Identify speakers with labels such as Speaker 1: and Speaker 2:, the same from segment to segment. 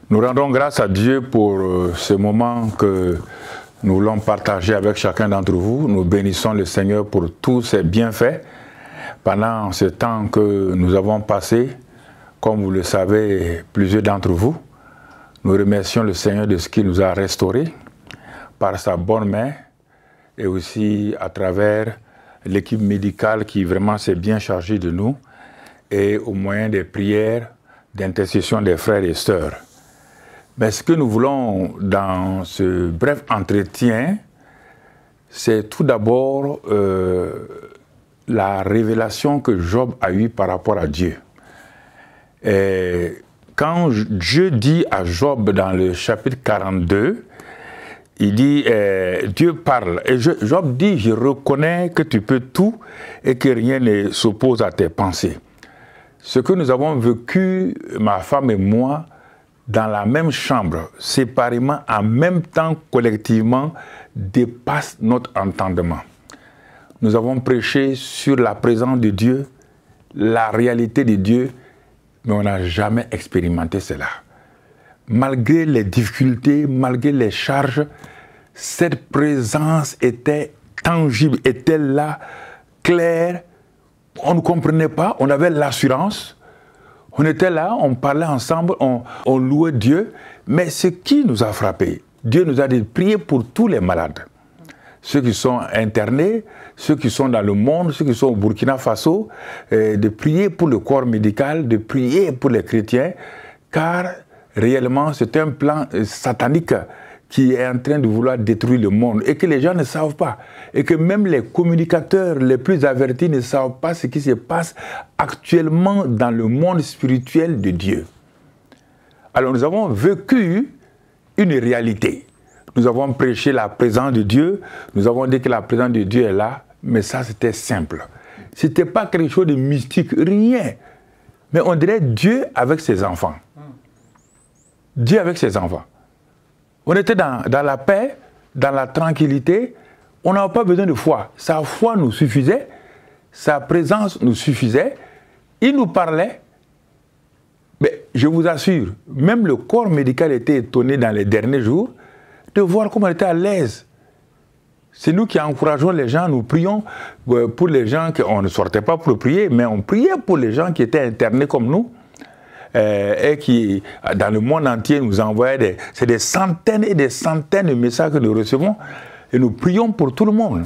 Speaker 1: Nous rendons grâce à Dieu pour ce moment que nous voulons partager avec chacun d'entre vous. Nous bénissons le Seigneur pour tous ses bienfaits. Pendant ce temps que nous avons passé, comme vous le savez, plusieurs d'entre vous, nous remercions le Seigneur de ce qu'il nous a restaurés par sa bonne main et aussi à travers l'équipe médicale qui vraiment s'est bien chargée de nous et au moyen des prières d'intercession des frères et sœurs. Mais ce que nous voulons dans ce bref entretien, c'est tout d'abord la révélation que Job a eue par rapport à Dieu. Et quand Dieu dit à Job dans le chapitre 42, il dit, Dieu parle, et Job dit, je reconnais que tu peux tout et que rien ne s'oppose à tes pensées. Ce que nous avons vécu, ma femme et moi, dans la même chambre, séparément, en même temps, collectivement, dépasse notre entendement. Nous avons prêché sur la présence de Dieu, la réalité de Dieu, mais on n'a jamais expérimenté cela. Malgré les difficultés, malgré les charges, cette présence était tangible, était là, claire. On ne comprenait pas, on avait l'assurance. On était là, on parlait ensemble, on louait Dieu. Mais ce qui nous a frappé, Dieu nous a dit de prier pour tous les malades. Ceux qui sont internés, ceux qui sont dans le monde, ceux qui sont au Burkina Faso, de prier pour le corps médical, de prier pour les chrétiens, car réellement c'est un plan satanique qui est en train de vouloir détruire le monde et que les gens ne savent pas. Et que même les communicateurs les plus avertis ne savent pas ce qui se passe actuellement dans le monde spirituel de Dieu. Alors nous avons vécu une réalité. Nous avons prêché la présence de Dieu, nous avons dit que la présence de Dieu est là, mais ça c'était simple. Ce n'était pas quelque chose de mystique, rien. Mais on dirait Dieu avec ses enfants. Dieu avec ses enfants. On était dans la paix, dans la tranquillité, on n'avait pas besoin de foi. Sa foi nous suffisait, sa présence nous suffisait, il nous parlait. Mais je vous assure, même le corps médical était étonné dans les derniers jours de voir comment on était à l'aise. C'est nous qui encourageons les gens, nous prions pour les gens, on ne sortait pas pour prier, mais on priait pour les gens qui étaient internés comme nous. Et qui, dans le monde entier, nous envoyaient des centaines et des centaines de messages que nous recevons et nous prions pour tout le monde.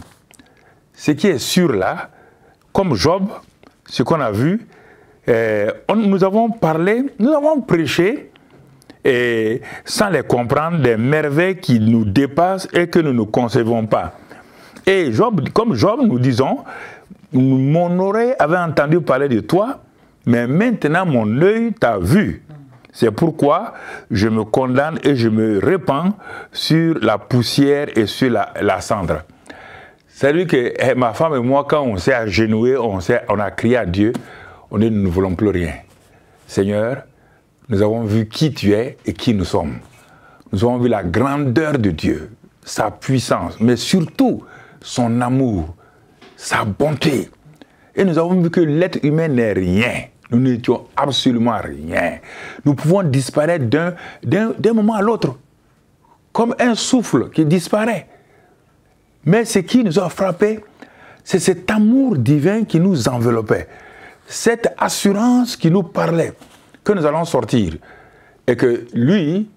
Speaker 1: Ce qui est sûr là, comme Job, ce qu'on a vu, nous avons parlé, nous avons prêché et sans les comprendre des merveilles qui nous dépassent et que nous ne concevons pas. Et Job, comme Job, nous disons, mon oreille avait entendu parler de toi, mais maintenant, mon œil t'a vu. C'est pourquoi je me condamne et je me répands sur la poussière et sur la cendre. C'est-à-dire que ma femme et moi, quand on s'est agenouillés, on a crié à Dieu, on dit, nous ne voulons plus rien. Seigneur, nous avons vu qui tu es et qui nous sommes. Nous avons vu la grandeur de Dieu, sa puissance, mais surtout son amour, sa bonté. Et nous avons vu que l'être humain n'est rien. Nous n'étions absolument rien. Nous pouvons disparaître d'un moment à l'autre, comme un souffle qui disparaît. Mais ce qui nous a frappé, c'est cet amour divin qui nous enveloppait, cette assurance qui nous parlait, que nous allons sortir. Et que lui,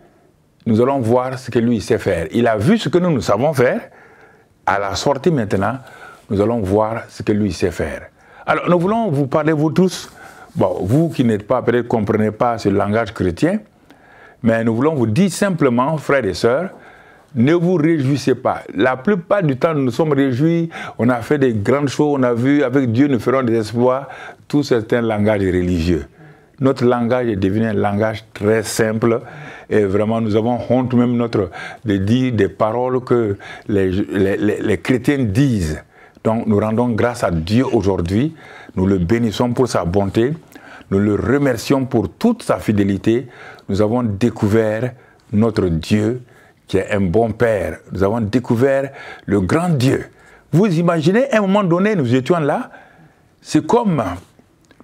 Speaker 1: nous allons voir ce que lui sait faire. Il a vu ce que nous savons faire. À la sortie maintenant, nous allons voir ce que lui sait faire. Alors, nous voulons vous parler, vous tous, bon, vous qui n'êtes pas, peut-être ne comprenez pas ce langage chrétien, mais nous voulons vous dire simplement, frères et sœurs, ne vous réjouissez pas. La plupart du temps, nous nous sommes réjouis, on a fait des grandes choses, on a vu, avec Dieu, nous ferons des exploits. Tout c'est un langage religieux. Notre langage est devenu un langage très simple et vraiment, nous avons honte même de dire des paroles que les chrétiens disent. Donc nous rendons grâce à Dieu aujourd'hui, nous le bénissons pour sa bonté, nous le remercions pour toute sa fidélité. Nous avons découvert notre Dieu qui est un bon Père. Nous avons découvert le grand Dieu. Vous imaginez, à un moment donné, nous étions là, c'est comme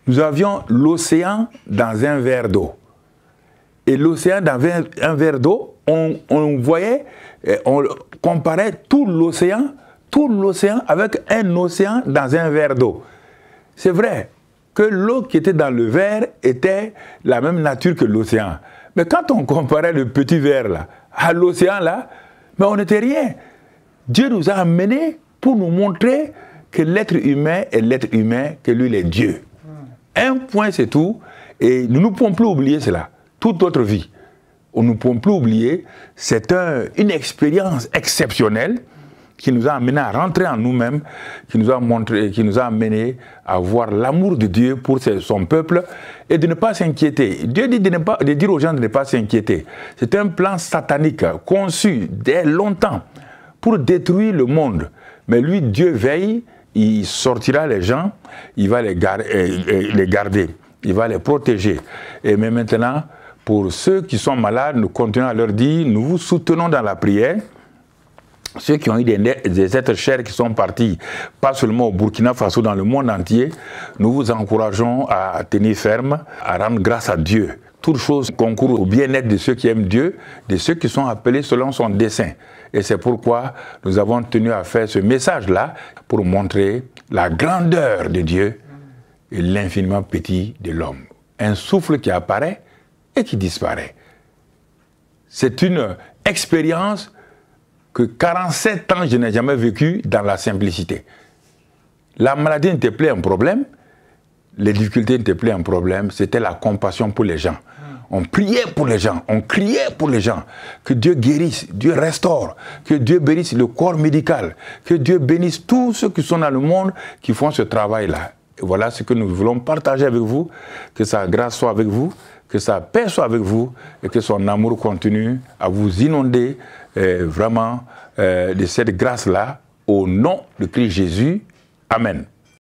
Speaker 1: nous avions l'océan dans un verre d'eau. et l'océan dans un verre d'eau, on voyait, on comparait tout l'océan avec un océan dans un verre d'eau. C'est vrai que l'eau qui était dans le verre était la même nature que l'océan. Mais quand on comparait le petit verre là à l'océan là, mais on n'était rien. Dieu nous a amenés pour nous montrer que l'être humain est l'être humain, que lui il est Dieu. Un point c'est tout, et nous ne pouvons plus oublier cela, toute notre vie. Nous ne pouvons plus oublier, c'est une expérience exceptionnelle qui nous a amenés à rentrer en nous-mêmes, qui nous a montré, qui nous a amenés à voir l'amour de Dieu pour son peuple et de ne pas s'inquiéter. Dieu dit de dire aux gens de ne pas s'inquiéter. C'est un plan satanique conçu dès longtemps pour détruire le monde. Mais lui, Dieu veille, il sortira les gens, il va les garder, il va les protéger. Et mais maintenant, pour ceux qui sont malades, nous continuons à leur dire, nous vous soutenons dans la prière. Ceux qui ont eu des êtres chers qui sont partis, pas seulement au Burkina Faso, dans le monde entier, nous vous encourageons à tenir ferme, à rendre grâce à Dieu. Toute chose concourt au bien-être de ceux qui aiment Dieu, de ceux qui sont appelés selon son dessein. Et c'est pourquoi nous avons tenu à faire ce message-là pour montrer la grandeur de Dieu et l'infiniment petit de l'homme. Un souffle qui apparaît et qui disparaît. C'est une expérience que 47 ans je n'ai jamais vécu dans la simplicité. La maladie n'était plus un problème, les difficultés n'étaient plus un problème, c'était la compassion pour les gens. On priait pour les gens, on criait pour les gens, que Dieu guérisse, Dieu restaure, que Dieu bénisse le corps médical, que Dieu bénisse tous ceux qui sont dans le monde qui font ce travail-là. Et voilà ce que nous voulons partager avec vous, que sa grâce soit avec vous, que sa paix soit avec vous et que son amour continue à vous inonder vraiment de cette grâce-là au nom de Christ Jésus. Amen.